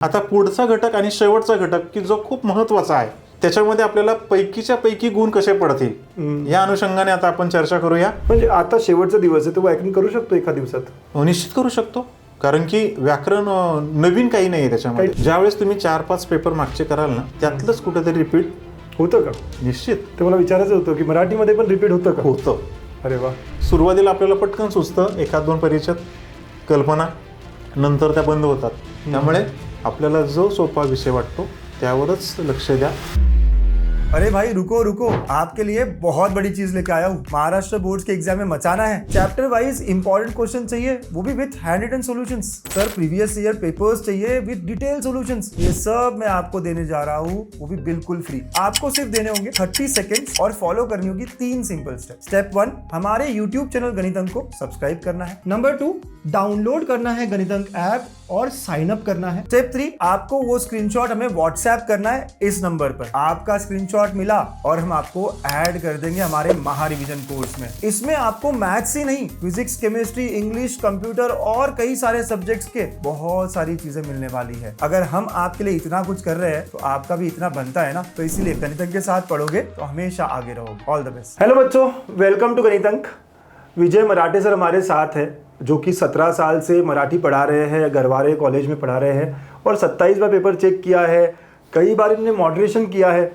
आता पुढचा घटक आणि शेवटचा घटक की जो खूप महत्वाचा आहे, त्याच्यामध्ये आपल्याला पैकीच्या पैकी गुण कसे पडतील या अनुषंगाने आता आपण चर्चा करूया. म्हणजे आता शेवटचा दिवस आहे, तो व्याकरण करू शकतो एका दिवसात? निश्चित करू शकतो, कारण की व्याकरण नवीन काही नाही आहे त्याच्यामध्ये. ज्यावेळेस तुम्ही 4-5 पेपर मागचे कराल ना, त्यातलंच कुठेतरी रिपीट होतं का? निश्चित. ते मला विचारायचं होतं की मराठीमध्ये पण रिपीट होतं का? होतं. अरे वा. सुरुवातीला आपल्याला पटकन सुचतं, 1-2 परिचित कल्पना, नंतर त्या बंद होतात. त्यामुळे आपल्याला जो सोपा विषय वाटतो त्यावरच लक्ष द्या. अरे भाई रुको रुको, आपके लिए बहुत बड़ी चीज लेके आया हूँ. महाराष्ट्र बोर्ड के एग्जाम में मचाना है. चैप्टर वाइज इंपॉर्टेंट क्वेश्चन चाहिए, वो भी with handwritten solutions. Sir previous year papers चाहिए विथ डिटेल सॉल्यूशंस. ये सब मैं आपको देने जा रहा हूँ, वो भी बिल्कुल फ्री. आपको सिर्फ देने होंगे 30 सेकेंड्स और फॉलो करनी होगी 3 सिंपल स्टेप. स्टेप 1, हमारे यूट्यूब चैनल गणित अंक को सब्सक्राइब करना है. नंबर 2, डाउनलोड करना है गणित अंक ऐप और साइन अप करना है. स्टेप 3, आपको वो स्क्रीनशॉट हमें व्हाट्सएप करना है इस नंबर पर. आपका स्क्रीनशॉट मिला और हम आपको ऐड कर देंगे हमारे महा रिवीजन कोर्स में. इसमें आपको मैथ्स ही नहीं, फिजिक्स, केमिस्ट्री, इंग्लिश, कंप्यूटर और कई सारे सब्जेक्ट्स के बहुत सारी चीजें मिलने वाली है. अगर हम आपके लिए इतना कुछ कर रहे हैं तो आपका भी इतना बनता है ना, तो इसीलिए गणित अंक के साथ पढ़ोगे तो हमेशा आगे रहोगे. All the best. हेलो बच्चों, वेलकम टू गणित अंक. विजय मराठे सर हमारे साथ है, जो कि 17 साल से मराठी पढ़ा रहे हैं, गरवारे कॉलेज में पढ़ा रहे हैं और 27वां पेपर चेक किया है. कई बार इन्होंने मॉडरेशन किया है.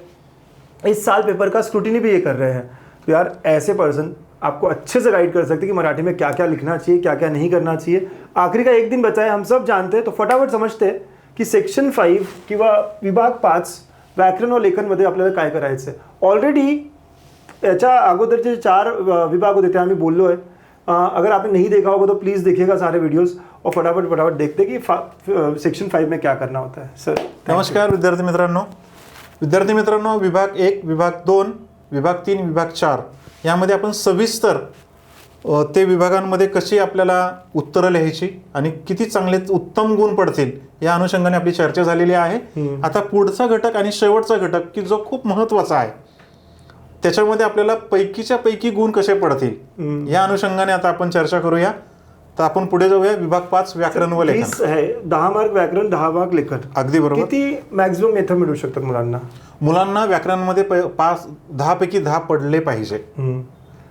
इस साल पेपर का स्क्रूटिनी भी ये कर रहे हैं. तो यार ऐसे पर्सन आपको अच्छे से गाइड कर सकते हैं कि मराठी में क्या क्या लिखना चाहिए, क्या क्या नहीं करना चाहिए. आखिरी का एक दिन बचा है, हम सब जानते हैं. तो फटाफट समजते हैं की सेक्शन 5 किंवा विभाग 5 व्याकरण व लेखनमध्ये आपल्याला काय करायचं आहे. ऑलरेडी याच्या अगोदरचे 4 विभाग होते ते आम्ही बोललो आहे. अगर आपने नहीं देखा होगा तो प्लीज़ देखिएगा सारे वीडियोस और फटाफट देखते कि सेक्शन 5 में क्या करना होता है. सर नमस्कार विद्यार्थी मित्रांनो, विभाग 1, विभाग 2, विभाग 3, विभाग 4 यामध्ये आपण सविस्तर ते विभागांमध्ये कशी आपल्याला उत्तरं लिहायची आणि किती चांगले उत्तम गुण पडतील या अनुषंगाने आपली चर्चा झालेली आहे. आता पुढचा घटक आणि शेवटचा घटक की जो खूप महत्त्वाचा आहे, त्याच्यामध्ये आपल्याला पैकीच्या पैकी गुण कसे पडतील या अनुषंगाने आता आपण चर्चा करूया. तर आपण पुढे जाऊया. विभाग 5 व्याकरण व लेखन आहे. 10 मार्क व्याकरण, 10 मार्क लेखन. अगदी बरोबर. किती मॅक्झिमम मेथड मिळू शकतात मुलांना? व्याकरणामध्ये 10 पैकी 10 पडले पाहिजे.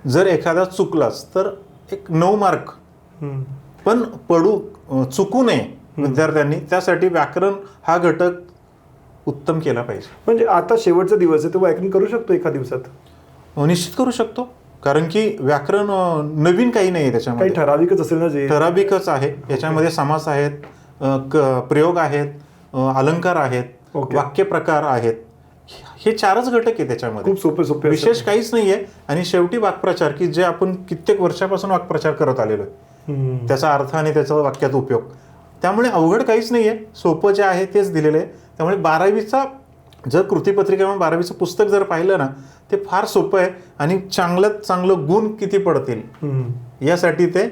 जर एखादा चुकलाच तर एक 9 मार्क पण चुकू नये विद्यार्थ्यांनी. त्यासाठी व्याकरण हा घटक उत्तम केला पाहिजे. म्हणजे आता शेवटचा दिवस आहे, तो व्याकरण करू शकतो एका दिवसात? निश्चित करू शकतो, कारण की व्याकरण नवीन काही नाही आहे त्याच्यामध्ये. काही ठराविकच असेल ना? जे ठराविकच आहे. याच्यामध्ये समास आहेत, प्रयोग आहेत, अलंकार आहेत, वाक्यप्रकार आहेत. हे 4च घटक आहे त्याच्यामध्ये. खूप सोपे विशेष काहीच नाहीये. आणि शेवटी वाक्प्रचार, की जे आपण कित्येक वर्षापासून वाक्प्रचार करत आलेलो आहे, त्याचा अर्थ आणि त्याचा वाक्यात उपयोग. त्यामुळे अवघड काहीच नाहीये. सोपं जे आहे तेच दिलेलं आहे. त्यामुळे 12वीचा जर कृतीपत्रिका 12वीचं पुस्तक जर पाहिलं ना, ते फार सोपं आहे. आणि चांगल्यात चांगलं गुण किती पडतील यासाठी ते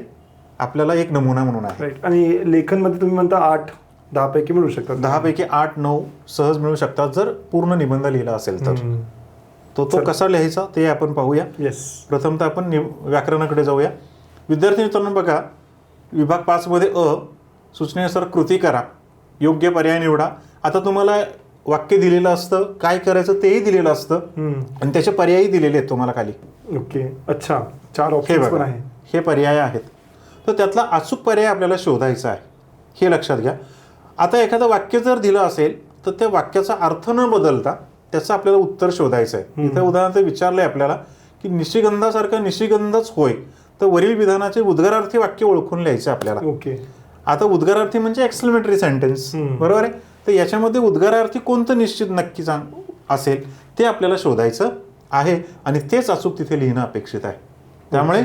आपल्याला एक नमुना म्हणून आहे. आणि लेखनमध्ये तुम्ही म्हणता 8-10 पैकी मिळू शकतात. 10 पैकी 8-9 सहज मिळू शकतात जर पूर्ण निबंध लिहिला असेल तर. तो कसा लिहायचा ते आपण पाहूया. प्रथमतः आपण व्याकरणाकडे जाऊया. विद्यार्थी मित्रांनो बघा, विभाग 5 मध्ये सूचनेनुसार कृती करा, योग्य पर्याय निवडा. आता तुम्हाला वाक्य दिलेलं असतं, काय करायचं तेही दिलेलं असतं आणि त्याचे पर्यायही दिलेले आहेत तुम्हाला खाली. ओके, अच्छा. 4 ऑप्शन पण आहे. हे पर्याय आहेत. तर त्यातला अचूक पर्याय आपल्याला शोधायचा आहे, हे लक्षात घ्या. आता एखादं वाक्य जर दिलं असेल तर त्या वाक्याचा अर्थ न बदलता त्याचं आपल्याला उत्तर शोधायचं आहे. इथे उदाहरणार्थ विचारलंय आपल्याला की निशिगंधासारखा निशिगंधच होय, तर वरील विधानाचे उद्गारार्थी वाक्य ओळखून लिहायचे आपल्याला. ओके. आता उद्गारार्थी म्हणजे एक्सक्लेमेटरी सेंटेन्स, बरोबर आहे. तर याच्यामध्ये उद्गारार्थी कोणतं नक्की असेल ते आपल्याला शोधायचं आहे आणि तेच अचूक तिथे लिहिणं अपेक्षित आहे. त्यामुळे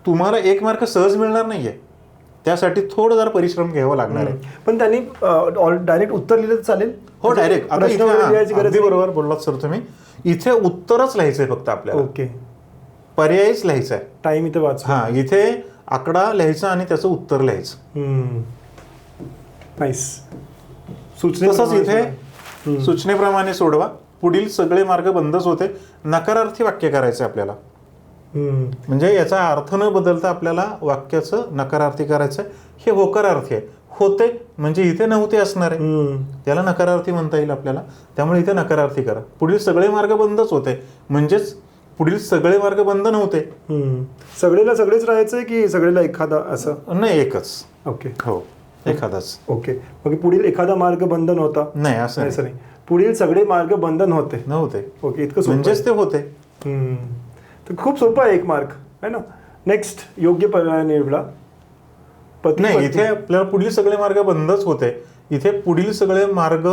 तुम्हाला 1 मार्क सहज मिळणार नाहीये. त्यासाठी थोडं जरा परिश्रम घ्यावं लागणार आहे. पण त्यांनी डायरेक्ट उत्तर लिहिलं तर चालेल? हो, डायरेक्ट. अगदी बरोबर बोललात सर तुम्ही. इथे उत्तरच लिहायचंय फक्त आपल्याला. ओके. पर्यायच लिहायचा आहे. टाइम इथे वाच. इथे आकडा लिहायचा आणि त्याचं उत्तर लिहायचं. नाईस. तसंच इथे सूचनेप्रमाणे सोडवा. पुढील सगळे मार्ग बंदच होते. नकारार्थी वाक्य करायचे आपल्याला. म्हणजे याचा अर्थ न बदलता आपल्याला वाक्याचं नकारार्थी करायचं. हे होकारार्थी आहे. होते म्हणजे इथे नव्हते असणार आहे, त्याला नकारार्थी म्हणता येईल आपल्याला. त्यामुळे इथे नकारार्थी करा. पुढील सगळे मार्ग बंदच होते म्हणजेच पुढील सगळे मार्ग बंद नव्हते. सगळेला सगळेच राहायचंय की सगळेला एखादा असं? नाही, एकच. ओके. हो, एखादाच. ओके. मग पुढील एखादा मार्ग बंद नव्हता? नाही, असं नाही. पुढील सगळे मार्ग बंद नव्हते. ओके, इतकं म्हणजेच ते होते. तर खूप सोपं आहे एक मार्ग आहे ना. नेक्स्ट, योग्य पर्याय निवडा. नाही, इथे आपल्याला पुढील सगळे मार्ग बंदच होते. इथे पुढील सगळे मार्ग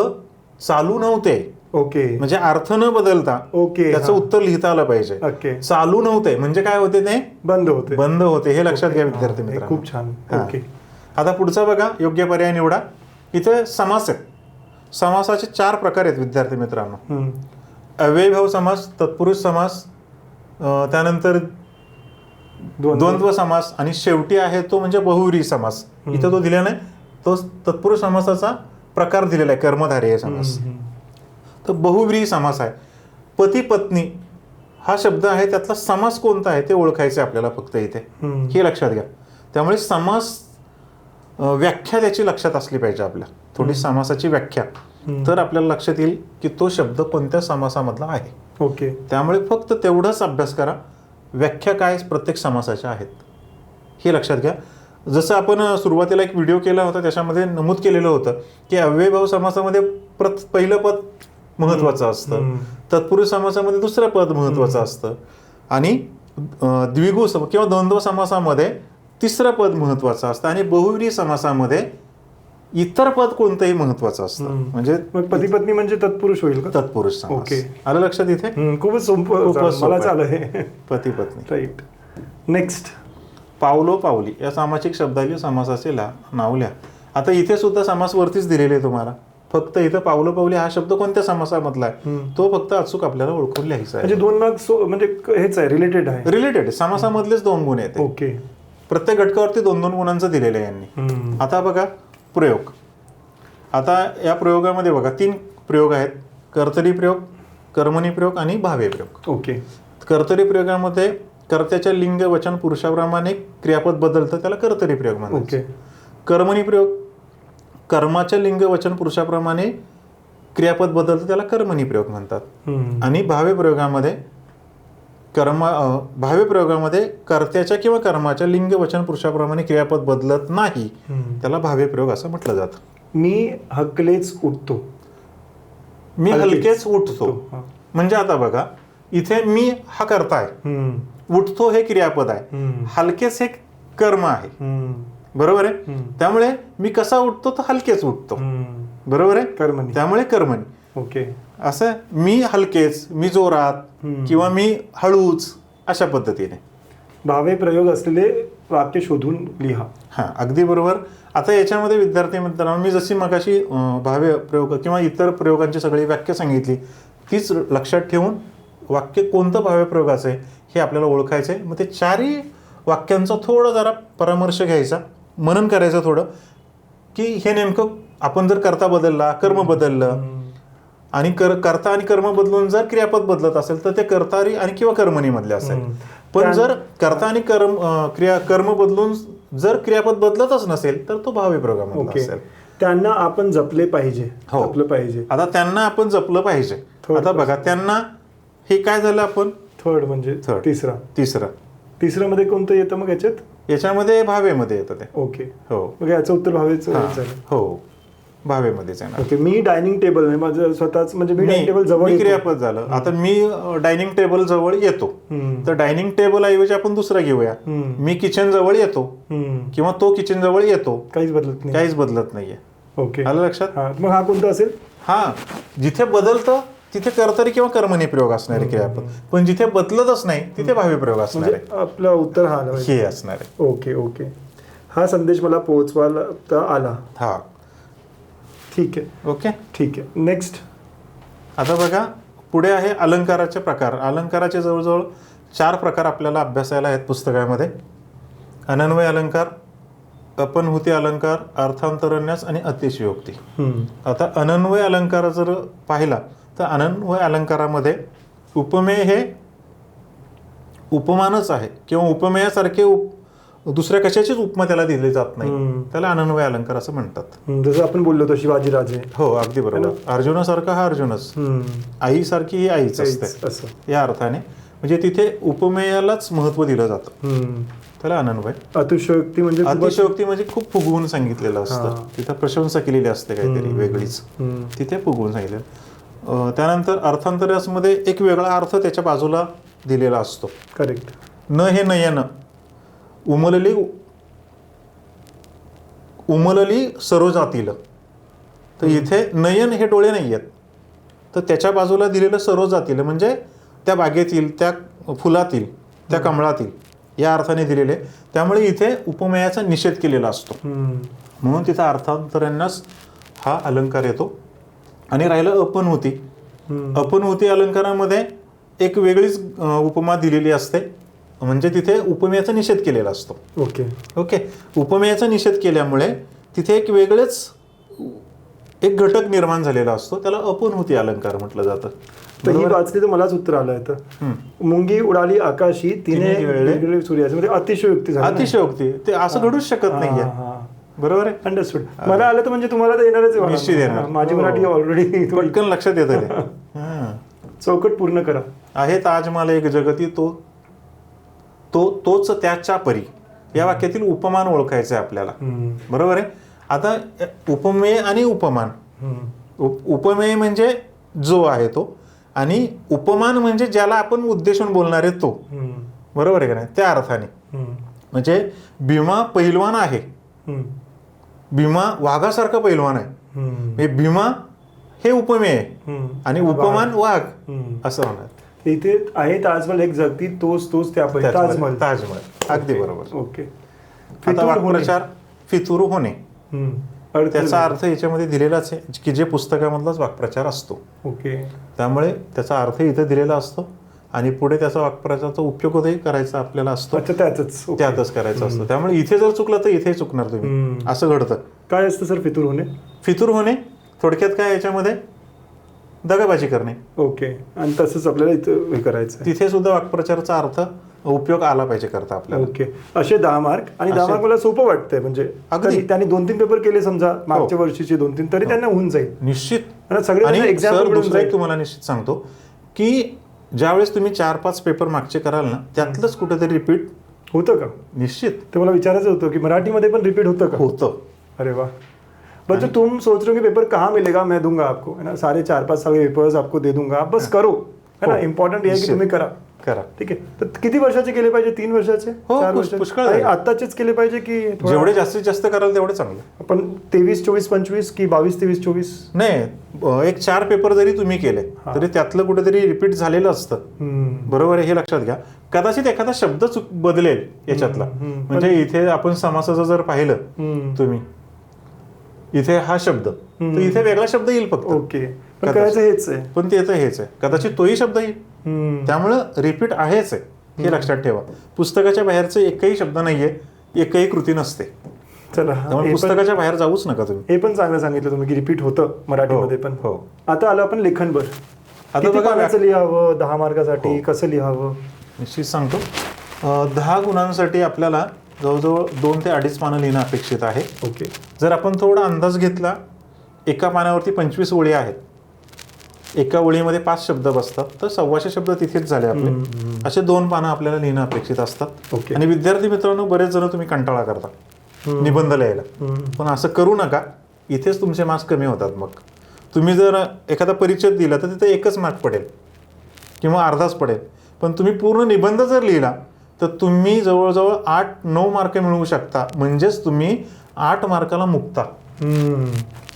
चालू नव्हते. ओके. म्हणजे अर्थ न बदलता ओके त्याचं उत्तर लिहिता आलं पाहिजे. ओके. चालू नव्हते म्हणजे काय होते ते? बंद होते. बंद होते. हे लक्षात घ्या विद्यार्थी मित्रांनो. खूप छान. ओके. आता पुढचा बघा, योग्य पर्याय निवडा. इथे समास आहेत. समासाचे 4 प्रकार आहेत विद्यार्थी मित्रांनो. अव्ययभाव समास, तत्पुरुष समास, त्यानंतर द्वंद्व समास आणि शेवटी आहे तो म्हणजे बहुव्रीही समास. इथं तो दिला नाही. तो तत्पुरुष समासाचा प्रकार दिलेला आहे, कर्मधारय आहे समास. तर बहुव्रीही समास आहे. पती पत्नी हा शब्द आहे, त्यातला समास कोणता आहे ते ओळखायचे आपल्याला फक्त इथे. हे लक्षात घ्या. त्यामुळे समास व्याख्या त्याची लक्षात असली पाहिजे आपल्या. थोडी समासाची व्याख्या, तर आपल्याला लक्षात येईल की तो शब्द कोणत्या समासामधला आहे. ओके. त्यामुळे फक्त तेवढंच अभ्यास करा. व्याख्या काय प्रत्येक समासाच्या आहेत हे लक्षात घ्या. जसं आपण सुरुवातीला एक व्हिडिओ केला होता त्याच्यामध्ये नमूद केलेलं होतं की अव्ययभाव समासामध्ये पहिलं पद महत्वाचं असतं, तत्पुरुष समासामध्ये दुसरं पद महत्वाचं असतं आणि द्विगु किंवा द्वंद्व समासामध्ये तिसरं पद महत्वाचं असतं आणि बहुव्रीही समासामध्ये इतर पद कोणतंही महत्वाचं असतं. म्हणजे पती पत्नी म्हणजे तत्पुरुष होईल का? तत्पुरुष समास. ओके. आलं लक्षात इथे? खूपच सोपं. मला चालू आहे. पती पत्नी. राईट. नेक्स्ट, पावलो पावली या सामासिक शब्दाचे समासाचे नाव लिहा. आता इथे सुद्धा समास वरतीच दिलेले आहे तुम्हाला. फक्त इथं पावलो पावली हा शब्द कोणत्या समासामधला आहे तो फक्त अचूक आपल्याला ओळखून लिहायचा आहे. म्हणजे 2 मार्क्स म्हणजे हेच आहे, रिलेटेड आहे. रिलेटेड समासामधलेच 2 गुण आहेत. ओके. प्रत्येक घटकावरती 2-2 गुणांचं दिलेलं आहे यांनी. आता बघा प्रयोग. आता या प्रयोगामध्ये बघा 3 प्रयोग आहेत. कर्तरी प्रयोग, कर्मणी प्रयोग आणि भावे प्रयोग. ओके. कर्तरी प्रयोगामध्ये कर्त्याच्या लिंग वचन पुरुषाप्रमाणे क्रियापद बदलतं, त्याला कर्तरी प्रयोग म्हणतात. ओके. कर्मणी प्रयोग कर्माच्या लिंग वचन पुरुषाप्रमाणे क्रियापद बदलतं, त्याला कर्मणी प्रयोग म्हणतात. आणि भावे प्रयोगामध्ये कर्त्याच्या किंवा कर्माच्या लिंग वचन पुरुषाप्रमाणे क्रियापद बदलत नाही, त्याला भावे प्रयोग असं म्हटलं जातं. मी हकलेच उठतो. मी हलकेच उठतो म्हणजे आता बघा इथे मी हा कर्ता आहे, उठतो हे क्रियापद आहे, हलकेच हे कर्म आहे. बरोबर आहे. त्यामुळे मी कसा उठतो तर हलकेच उठतो. बरोबर आहे. कर्मणी. त्यामुळे कर्मणी. ओके. असं मी हलकेच, मी जोरात किंवा मी हळूच अशा पद्धतीने भावे प्रयोग असलेले वाक्य शोधून लिहा. हा, अगदी बरोबर. आता याच्यामध्ये विद्यार्थी मित्रांनो मी जशी मगाशी भावे प्रयोग किंवा इतर प्रयोगांची सगळी व्याख्या सांगितली तीच लक्षात ठेवून वाक्य कोणतं भावे प्रयोगाचं आहे हे आपल्याला ओळखायचं आहे. मग ते 4ही वाक्यांचा थोडं जरा परामर्श घ्यायचा, मनन करायचं थोडं की हे नेमकं आपण जर कर्ता बदलला, कर्म बदललं आणि कर्ता आणि कर्म बदलून जर क्रियापद बदलत असेल तर ते कर्तारी आणि किंवा कर्मणी मधले असेल. पण जर कर्ता आणि कर्म बदलून जर क्रियापद बदलतच नसेल तर तो भावे प्रयोगामध्ये असेल. त्यांना आपण जपले पाहिजे. जपलं पाहिजे. आता त्यांना आपण जपलं पाहिजे. आता बघा त्यांना हे काय झालं आपण थर्ड म्हणजे तिसरं मध्ये कोणतं येतं मग याच्यामध्ये भावेमध्ये येतं ते. ओके. हो. मग याचं उत्तर भावेच झालं. हो, भावेमध्येच आहे. ओके. मी डायनिंग टेबल माझं स्वतःच म्हणजे मी डायनिंग टेबल जवळ क्रियापद झालं. आता मी डायनिंग टेबल जवळ येतो तर डायनिंग टेबल ऐवजी आपण दुसरा घेऊया. मी किचन जवळ येतो किंवा तो किचन जवळ येतो. काहीच बदलत नाहीये. ओके. आलं लक्षात. मग हा कोणता असेल? हा, जिथे बदलतं तिथे कर्तरी किंवा कर्मणी प्रयोग असणार आहे क्रियापद, पण जिथे बदलतच नाही तिथे भावी प्रयोग असणार आहे. आपलं उत्तर हा हे असणार आहे. ओके. ओके. हा संदेश मला पोहोचवायला आला. हा, ठीक आहे. ओके. ठीक आहे. नेक्स्ट. आता बघा पुढे आहे अलंकाराचे प्रकार. अलंकाराचे जवळजवळ 4 प्रकार आपल्याला अभ्यासायला आहेत पुस्तकामध्ये. अनन्वय अलंकार, अपनहुती अलंकार, अर्थांतरन्यास आणि अतिशयोक्ती. आता अनन्वय अलंकार जर पाहिला तर अनन्वय अलंकारामध्ये उपमेय हे उपमानच आहे किंवा उपमेयासारखे दुसऱ्या कशाचीच उपमा त्याला दिली जात नाही, त्याला अनन्वय अलंकार असं म्हणतात. जसं आपण बोललो होतो शिवाजीराजे. हो, अगदी बरोबर. अर्जुनासारखा हा अर्जुनच, आईसारखी ही आईच असते असं या अर्थाने. म्हणजे तिथे उपमेयालाच महत्व दिलं जातं, त्याला अनन्वय. अतिशयोक्ती म्हणजे अतिशयोक्ती म्हणजे खूप फुगवून सांगितलेलं असतं, तिथं प्रशंसा केलेली असते काहीतरी वेगळीच, तिथे फुगवून सांगितलेलं. त्यानंतर अर्थांतरामध्ये एक वेगळा अर्थ त्याच्या बाजूला दिलेला असतो. करेक्ट. न हे नयन उमलली सरोजातील, तर इथे नयन हे डोळे नाही आहेत, तर त्याच्या बाजूला दिलेलं सरोजातील म्हणजे त्या बागेतील, त्या फुलातील, त्या कमळातील या अर्थाने दिलेले. त्यामुळे इथे उपमेयाचा निषेध केलेला असतो, म्हणून तिथं अर्थांतरांनाच हा अलंकार येतो. आणि राहिलं अपनहुती. अपनहुती अलंकारामध्ये एक वेगळीच उपमा दिलेली असते, म्हणजे तिथे उपमेयाचा निषेध केलेला असतो. ओके. उपमेयाचा निषेध केल्यामुळे तिथे एक वेगळेच एक घटक निर्माण झालेला असतो, त्याला अपनहुती अलंकार म्हटलं जातं. तर ही वाचली तर मलाच उत्तर आलं आहे. मुंगी उडाली आकाशी तिने वेगळे सूर्याचे, म्हणजे अतिशयोक्ती झाली. अतिशयोक्ती, ते असं घडूच शकत नाहीये. बरोबर आहे. अंडरस्टूड. मला आलं तर म्हणजे तुम्हाला तर येणारच आहे. निश्चित येणार. माझी मराठी ऑलरेडी पटकन लक्षात येतं. चौकट पूर्ण करा. आहे ताजमहाल एक जगती तोच त्याच्या परी, या वाक्यातील उपमान ओळखायचं आहे आपल्याला. बरोबर आहे. आता उपमेय आणि उपमान, उपमेय म्हणजे जो आहे तो, आणि उपमान म्हणजे ज्याला आपण उद्देशून बोलणार आहे तो. बरोबर आहे का नाही, त्या अर्थाने. म्हणजे भीमा पैलवान आहे, भीमा वाघासारखा पैलवान आहे, भीमा हे उपमेय आहे आणि उपमान वाघ असं होणार. इथे आहे ताजमहल एक जगती तोच त्या ताजमहल. अगदी बरोबर. ओके. आता वाक्प्रचार फितूर होणे, त्याचा अर्थ याच्यामध्ये दिलेलाच आहे की जे पुस्तकामधलाच वाक्प्रचार असतो. ओके. त्यामुळे त्याचा अर्थ इथे दिलेला असतो आणि पुढे त्याचा वाक्प्रचाराचा उपयोगही करायचा आपल्याला असतो, त्यातच करायचा असतो. त्यामुळे इथे जर चुकलं तर इथे चुकणार तुम्ही, असं घडतं. काय असतं सर फितूर होणे? फितूर होणे थोडक्यात काय, याच्यामध्ये दगाबाजी करणे. ओके. आणि तसंच आपल्याला इथं हे करायचं, तिथे सुद्धा वाक्प्रचाराचा अर्थ उपयोग आला पाहिजे करता आपल्याला. ओके. असे 10 मार्क. आणि 10 मार्क मला सोपं वाटतंय, म्हणजे त्यांनी 2-3 पेपर केले समजा मागच्या वर्षीचे 2-3, तरी त्यांना होऊन जाईल निश्चित. सगळे एक्झाम. दुसरं एक तुम्हाला निश्चित सांगतो की ज्यावेळेस तुम्ही 4-5 पेपर मागचे कराल ना, त्यातलंच कुठेतरी रिपीट होतं का? निश्चित. ते मला विचारायचं होतं की मराठीमध्ये पण रिपीट होतं का? होतं. अरे वाह. बच्चों तुम सोच रहे हो कि पेपर कहाँ मिलेगा, मैं दूंगा आपको, है ना. सारे 4-5 साल के पेपर्स आपको दे दूंगा, आप बस करो, है ना. इम्पॉर्टंट आहे की तुम्ही करा. ठीक आहे. तर किती वर्षाचे केले पाहिजे? 3 वर्षाचे, 4 वर्षाचे? आत्ताचेच केले पाहिजे की जेवढे जास्तीत जास्त कराल तेवढे चांगले. आपण 23, 24, 25 की 22, 23, 24? नाही, एक 4 पेपर जरी तुम्ही केले तरी त्यातलं कुठेतरी रिपीट झालेलं असतं. बरोबर आहे, हे लक्षात घ्या. कदाचित एखादा शब्द बदलेल याच्यातला, म्हणजे इथे आपण समासाचं जर पाहिलं तुम्ही, इथे हा शब्द, तर इथे वेगळा शब्द येईल फक्त. ओके. पण करायचं हेच आहे, पण ते हेच आहे, कदाचित तोही शब्द येईल. त्यामुळं रिपीट आहेच आहे, हे लक्षात ठेवा. पुस्तकाच्या बाहेरचे एकही शब्द नाहीये, एकही कृती नसते. चला, त्यामुळे पुस्तकाच्या बाहेर जाऊच नका तुम्ही. हे पण चांगलं सांगितलं तुम्ही की रिपीट होतं मराठीमध्ये पण. हो. आता आलं आपण लेखनभर. आता बघा, लिहावं 10 मार्कासाठी, कसं लिहावं? निश्चित सांगतो. 10 गुणांसाठी आपल्याला जवळजवळ 2 ते 2.5 पानं लिहिणं अपेक्षित आहे. ओके. जर आपण थोडा अंदाज घेतला, एका पानावरती 25 ओळी आहेत, एका ओळीमध्ये 5 शब्द बसतात, तर 125 शब्द तिथेच झाले आपले. असे 2 पानं आपल्याला लिहिणं अपेक्षित असतात. आणि विद्यार्थी मित्रांनो, बरेच जण तुम्ही कंटाळा करता निबंध लिहायला, पण असं करू नका. इथेच तुमचे मार्क्स कमी होतात. मग तुम्ही जर एखादा परिच्छेद दिला तर तिथे 1च मार्क पडेल किंवा अर्धाच पडेल. पण तुम्ही पूर्ण निबंध जर लिहिला तर तुम्ही जवळजवळ 8-9 मार्क मिळवू शकता. म्हणजेच तुम्ही 8 मार्काला मुक्ता,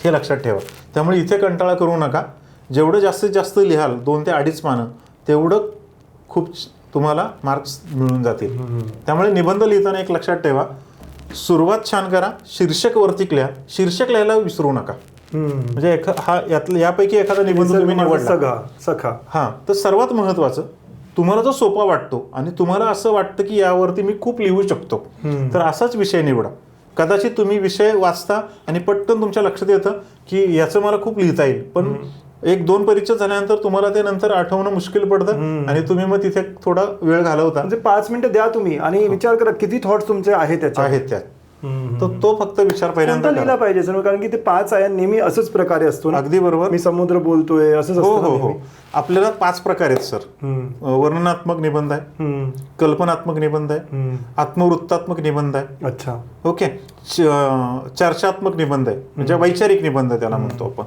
हे लक्षात ठेवा. त्यामुळे इथे कंटाळा करू नका. जेवढं जास्तीत जास्त लिहाल 2 ते 2.5 पानं, तेवढं खूप तुम्हाला मार्क्स मिळून जातील. त्यामुळे निबंध लिहिताना एक लक्षात ठेवा, सुरुवात छान करा, शीर्षक वरती लिहा. शीर्षक लिहायला विसरू नका. म्हणजे यापैकी एखादा निबंध तुम्ही निवडला, सखा, हा, तर सर्वात महत्वाचं, तुम्हाला जो सोपा वाटतो आणि तुम्हाला असं वाटतं की यावरती मी खूप लिहू शकतो, तर असाच विषय निवडा. कदाचित तुम्ही विषय वाचता आणि पटकन तुमच्या लक्षात येतं की याचं मला खूप लिहिता येईल, पण 1-2 परिच्छेद झाल्यानंतर तुम्हाला ते नंतर आठवणं मुश्किल पडतं आणि तुम्ही मग तिथे थोडा वेळ घालवता. म्हणजे 5 मिनिटं द्या तुम्ही आणि विचार करा किती थॉट्स तुमचे आहेत त्यात. तर तो फक्त विचार पहिल्यांदा लिहिला पाहिजे सर, कारण की ते 5 आयाम नेहमी असंच प्रकारे असतो ना. अगदी बरोबर. मी समुद्र बोलतोय असंच हो असतं. हो. आपल्याला 5 प्रकार आहेत सर. वर्णनात्मक निबंध आहे, कल्पनात्मक निबंध आहे, आत्मवृत्तात्मक निबंध आहे, अच्छा ओके, चर्चात्मक निबंध आहे, म्हणजे वैचारिक निबंध त्याला म्हणतो आपण.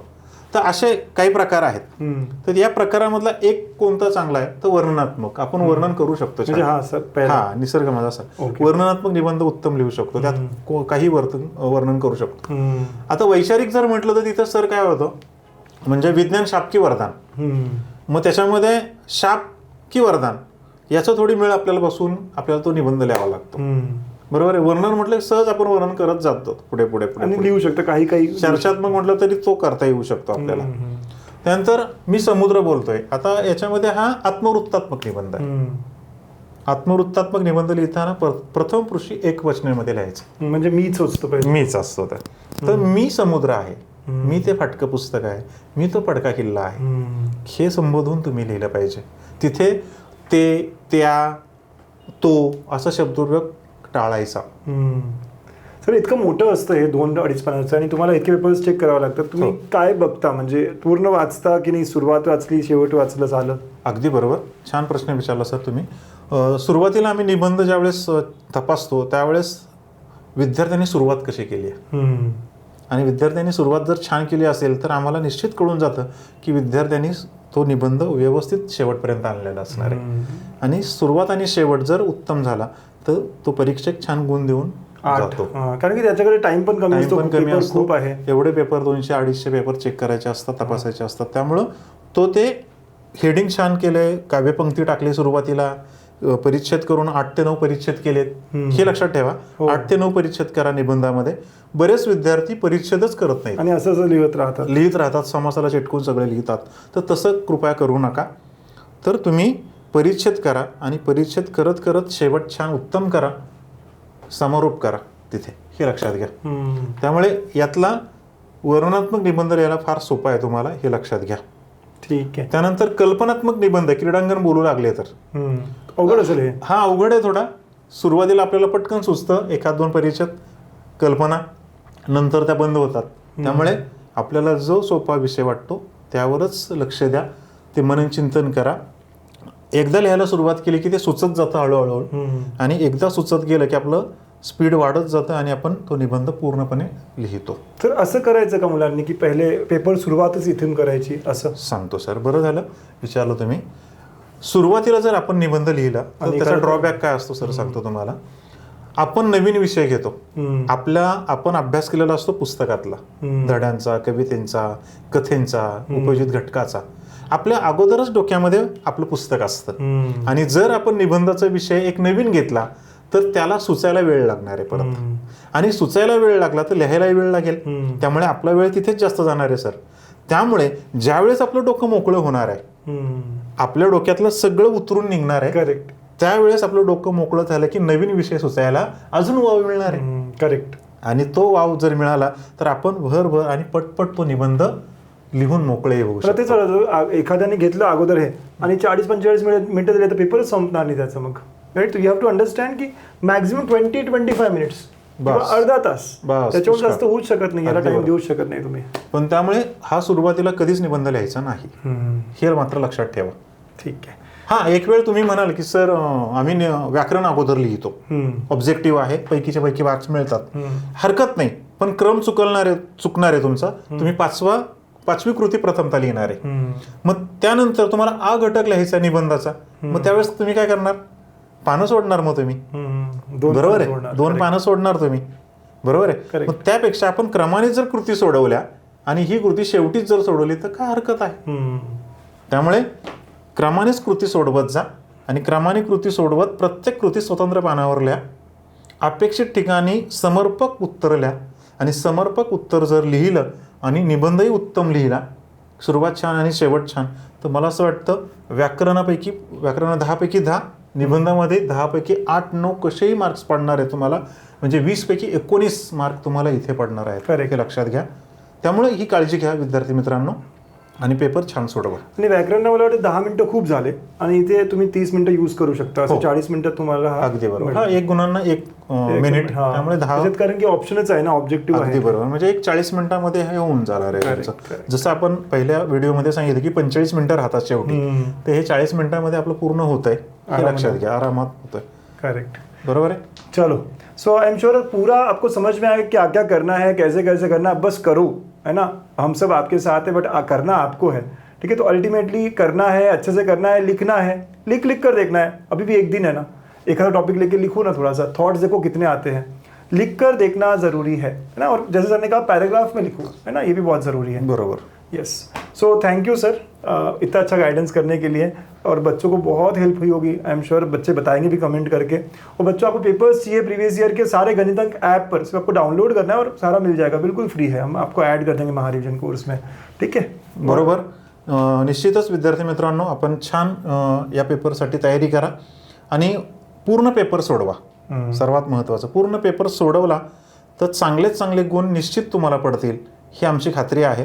तर असे काही प्रकार आहेत. तर या प्रकारामधला एक कोणता चांगला आहे तर वर्णनात्मक. आपण वर्णन करू शकतो. हा निसर्ग माझा सर. वर्णनात्मक निबंध उत्तम लिहू शकतो, त्यात काही वर्णन करू शकतो. आता वैचारिक जर म्हटलं तर तिथं सर काय होतं म्हणजे विज्ञान शाप की वरदान. मग त्याच्यामध्ये शाप की वरदान याचं थोडी मेळ आपल्याला बसून आपल्याला तो निबंध लिहावा लागतो. बरोबर आहे. वर्णन म्हटलं सहज आपण वर्णन करत जातो पुढे पुढे पुढे लिहू शकतो. काही चर्चात्मक म्हटलं तरी तो करता येऊ शकतो आपल्याला. त्यानंतर मी समुद्र बोलतोय. आता याच्यामध्ये हा आत्मवृत्तात्मक निबंध आहे. आत्मवृत्तात्मक निबंध लिहिताना प्रथम पुरुषी एकवचनामध्ये लिहायचं, म्हणजे मीच असतो. तर मी समुद्र आहे, मी ते फाटकं पुस्तक आहे, मी तो पडका किल्ला आहे, हे संबोधून तुम्ही लिहिलं पाहिजे. तिथे ते, त्या, तो असा शब्दप्रयोग टाळायचा. सर इतकं मोठं असतं हे 2-2.5 पानाचं आणि तुम्हाला इतके पेपर्स चेक करावे लागतात. तुम्ही काय बघता, म्हणजे पूर्ण वाचता की नाही, सुरुवात वाचली शेवट वाचलं झालं? अगदी बरोबर, छान प्रश्न विचारला सर तुम्ही. सुरुवातीला आम्ही निबंध ज्यावेळेस तपासतो त्यावेळेस विद्यार्थ्यांनी सुरुवात कशी केली आहे, आणि विद्यार्थ्यांनी सुरुवात जर छान केली असेल तर आम्हाला निश्चित कळून जातं की विद्यार्थ्यांनी तो निबंध व्यवस्थित शेवटपर्यंत आणलेला असणार आहे. आणि सुरुवात आणि शेवट जर उत्तम झाला तर तो परीक्षक छान गुण देऊन जातो. कारण की त्याच्याकडे टाइम पण कमी असतो, खूप आहे. एवढे पेपर 200-250 पेपर चेक करायचे असतात, तपासायचे असतात. त्यामुळं तो ते हेडिंग छान केलंय, काव्यपंक्ती टाकली सुरुवातीला, परिच्छेद करून 8 ते 9 परिच्छेद केलेत. हे लक्षात ठेवा, 8 ते 9 परिच्छेद करा निबंधामध्ये. बरेच विद्यार्थी परिच्छेदच करत नाहीत आणि असं लिहित राहतात, समासाला चिटकून सगळे लिहितात. तर तसं कृपया करू नका. तर तुम्ही परिच्छेद करा आणि परिच्छेद करत करत शेवट छान उत्तम करा, समारोप करा तिथे, हे लक्षात घ्या. त्यामुळे यातला वर्णनात्मक निबंध लिहायला फार सोपा आहे तुम्हाला, हे लक्षात घ्या. ठीक आहे. त्यानंतर कल्पनात्मक निबंध, क्रीडांगण बोलू लागले तर अवघड असेल हे. हा अवघड आहे थोडा. सुरुवातीला आपल्याला पटकन सुचतं 1-2 परिच्छेद कल्पना, नंतर त्या बंद होतात. त्यामुळे आपल्याला जो सोपा विषय वाटतो त्यावरच लक्ष द्या, ते मनन चिंतन करा. एकदा लिहायला सुरुवात केली की ते सुचत जातं हळूहळू, आणि एकदा सुचत गेलं की आपलं स्पीड वाढत जातं आणि आपण तो निबंध पूर्णपणे लिहितो. तर असं करायचं का मुलांनी की पहिले पेपर सुरुवातच इथून करायची? असं सांगतो सर, बरं झालं विचारलं तुम्ही. सुरुवातीला जर आपण निबंध लिहिला तर त्याचा ड्रॉबॅक काय असतो सर सांगतो तुम्हाला. आपण नवीन विषय घेतो, आपण अभ्यास केलेला असतो पुस्तकातला, धड्यांचा, कवितेचा, कथेंचा, उपयोजित घटकाचा. आपल्या अगोदरच डोक्यामध्ये आपलं पुस्तक असतं, आणि जर आपण निबंधाचा विषय एक नवीन घेतला तर त्याला सुचायला वेळ लागणार आहे परत, आणि सुचायला वेळ लागला तर लिहायलाही वेळ लागेल. त्यामुळे आपला वेळ तिथेच जास्त जाणार आहे सर. त्यामुळे ज्यावेळेस आपलं डोकं मोकळं होणार आहे, आपल्या डोक्यातलं सगळं उतरून निघणार आहे, करेक्ट, त्यावेळेस आपलं डोकं मोकळं झालं की नवीन विषय सुचायला अजून वाव मिळणार आहे. करेक्ट. आणि तो वाव जर मिळाला तर आपण भरभर आणि पटपट तो निबंध लिहून मोकळे होऊ शकतो. एखाद्याने घेतलं अगोदर हे आणि 40-45 मिनिटं दिले तर पेपरच संपणार नाही त्याचं. मग right, you have to understand की मॅक्झिमम 20-25 मिनिट्स, अर्धा तास, त्याच्यावर जास्त होऊच शकत नाही, याला टाइम देऊच शकत नाही तुम्ही. पण त्यामुळे हा सुरुवातीला कधीच निबंध लिहायचा नाही, हे मात्र लक्षात ठेवा. ठीक आहे. हा, एक वेळ तुम्ही म्हणाल की सर आम्ही व्याकरण अगोदर लिहितो, ऑब्जेक्टिव्ह आहे, पैकीच्या पैकी मार्क्स मिळतात, हरकत नाही. पण क्रम चुकणार आहे तुमचा. तुम्ही 5वी कृती प्रथमता लिहिणार आहे, मग त्यानंतर तुम्हाला आ घटक लिहायचा निबंधाचा. मग त्यावेळेस तुम्ही काय करणार? पानं सोडणार. मग तुम्ही बरोबर आहे, 2 पानं सोडणार तुम्ही, बरोबर आहे. मग त्यापेक्षा आपण क्रमाने जर कृती सोडवल्या आणि ही कृती शेवटीच जर सोडवली तर काय हरकत आहे. त्यामुळे क्रमानेच कृती सोडवत जा, आणि क्रमाने कृती सोडवत प्रत्येक कृती स्वतंत्र पानावर लिहा. अपेक्षित ठिकाणी समर्पक उत्तर लिहा, आणि समर्पक उत्तर जर लिहिलं आणि निबंधही उत्तम लिहिला, सुरुवात छान आणि शेवट छान, तर मला असं वाटतं व्याकरण 10 पैकी 10, निबंधामध्ये 10 पैकी 8-9 कसेही मार्क्स पडणार आहे तुम्हाला. म्हणजे 20 पैकी 19 मार्क तुम्हाला इथे पडणार आहेत, हे लक्षात घ्या. त्यामुळे ही काळजी घ्या विद्यार्थी मित्रांनो. आणि पेपर छान सोडवा. आणि व्याकरणला मला वाटतं 10 मिनिटं खूप झाले आणि इथे तुम्ही 30 मिनिटं यूज करू शकता. असं हो. 40 मिनिटात तुम्हाला हा अगदी बरोबर. हा, 1 गुणांना 1 मिनिट, हा. त्यामुळे 10. त्याच्यात कारण की ऑप्शनच आहे ना, ऑब्जेक्टिव्ह अगदी आहे. बरोबर. म्हणजे एक 40 मिनिटामध्ये हे होऊन जाणार आहे Correct, तुमचं. correct. जसं आपण पहिल्या व्हिडिओमध्ये सांगितलं की 45 मिनिटं राहतात शेवटी, तर हे 40 मिनिटांमध्ये आपलं पूर्ण होत आहे, हे आरामात. लक्षात घ्या. आरामात होत आहे. करेक्ट. बरोबर है. चलो, सो आई एम श्योर पूरा आपको समझ में आएगा क्या क्या करना है, कैसे कैसे करना है. बस करो, है ना. हम सब आपके साथ है, बट करना आपको है. ठीक है, तो अल्टीमेटली करना है, अच्छे से करना है, लिखना है, लिख कर देखना है. अभी भी एक दिन है ना, एक आधा टॉपिक लेके लिखो ना, थोड़ा सा थॉट्स देखो कितने आते हैं. लिख कर देखना जरूरी है ना. और जैसे सर ने कहा पैराग्राफ में लिखो, है ना, ये भी बहुत जरूरी है. बरोबर. Yes. So thank you sir, इतना अच्छा गाइडेंस करने के लिए. और बच्चों को बहुत हेल्प हुई होगी, आई एम श्योर. बच्चे बताएंगे भी कमेंट करके. और बच्चों आपको पेपर्स चाहिए प्रीवियस ईयर के सारे गणितंक ऐप पर, सिर्फ आपको डाउनलोड करना है और सारा मिल जाएगा, बिल्कुल फ्री है. हम आपको ऐड कर देंगे महारिविजन कोर्स में. ठीक है. बरोबर. निश्चितच विद्यार्थी मित्रांनो, आपण छान या पेपरसाठी तयारी करा आणि पूर्ण पेपर सोडवा. सर्वात महत्त्वाचं, पूर्ण पेपर सोडवला तर चांगलेच चांगले गुण निश्चित तुम्हाला पडतील, ही आमची खात्री आहे.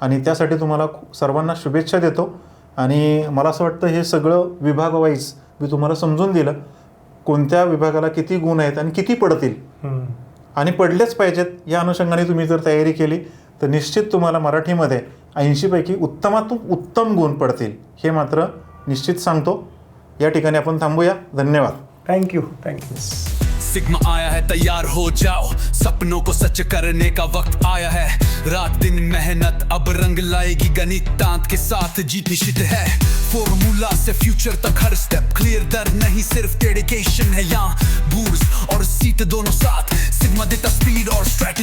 आणि त्यासाठी तुम्हाला सर्वांना शुभेच्छा देतो. आणि मला असं वाटतं हे सगळं विभाग वाईज मी तुम्हाला समजून दिलं, कोणत्या विभागाला किती गुण आहेत आणि किती पडतील आणि पडलेच पाहिजेत. या अनुषंगाने तुम्ही जर तयारी केली तर निश्चित तुम्हाला मराठीमध्ये 80 पैकी उत्तमातून उत्तम गुण पडतील, हे मात्र निश्चित सांगतो. या ठिकाणी आपण थांबूया. धन्यवाद. Thank you. सिग्मा आया है, तैयार हो जाओ, सपनों को सच करने का वक्त आया है. रात दिन मेहनत अब रंग लाएगी, गणितांत के साथ जीत निश्चित है. फॉर्मूला से फ्यूचर तक हर स्टेप क्लियर, दर नहीं सिर्फ डेडिकेशन है यहाँ. बूर्स और सीट दोनों साथ, सिग्मा देता स्पीड और स्ट्रेटजी.